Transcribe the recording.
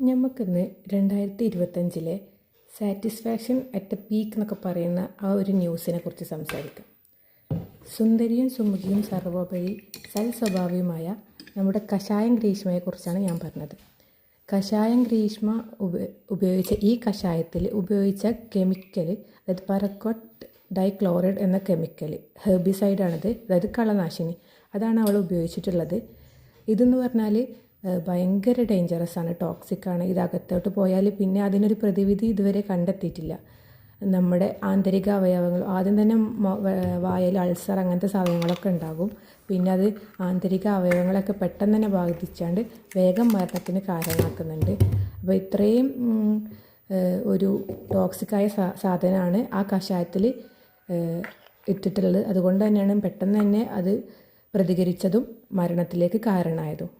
നമുക്കിന്ന് 2025 satisfaction at the peak എന്നൊക്കെ പറയുന്ന ആ ഒരു ന്യൂസിനെ കുറിച്ച് സംസാരിക്കാം. സുന്ദരിയും സുമുഖിയും സർവോപരി സൽസ്വഭാവിയുമായ നമ്മുടെ കഷായം ഗ്രീഷ്മയെക്കുറിച്ചാണ് ഞാൻ പറഞ്ഞത്. കഷായം ഗ്രീഷ്മ ഉപയോഗിച്ച ഈ കഷായത്തിൽ ഉപയോഗിച്ച കെമിക്കൽ, അതായത് പറക്കോട്ട് ഡൈക്ലോറൈഡ് എന്ന കെമിക്കൽ ഹെർബിസൈഡാണിത്, അതായത് കളനാശിനി. അതാണ് അവൾ ഉപയോഗിച്ചിട്ടുള്ളത്. ഇതെന്ന് പറഞ്ഞാൽ ഭയങ്കര ഡേഞ്ചറസ് ആണ്, ടോക്സിക്കാണ്. ഇത് അകത്തോട്ട് പോയാൽ പിന്നെ അതിനൊരു പ്രതിവിധി ഇതുവരെ കണ്ടെത്തിയിട്ടില്ല. നമ്മുടെ ആന്തരിക അവയവങ്ങൾ ആദ്യം തന്നെ വായൽ അൾസർ അങ്ങനത്തെ സാധനങ്ങളൊക്കെ ഉണ്ടാകും. പിന്നെ അത് ആന്തരിക അവയവങ്ങളൊക്കെ പെട്ടെന്ന് തന്നെ ബാധിച്ചാണ്ട് വേഗം മരണത്തിന് കാരണമാക്കുന്നുണ്ട്. അപ്പോൾ ഇത്രയും ഒരു ടോക്സിക്കായ സാധനമാണ് ആ കഷായത്തിൽ ഇട്ടിട്ടുള്ളത്. അതുകൊണ്ട് തന്നെയാണ് പെട്ടെന്ന് തന്നെ അത് പ്രതികരിച്ചതും മരണത്തിലേക്ക് കാരണമായതും.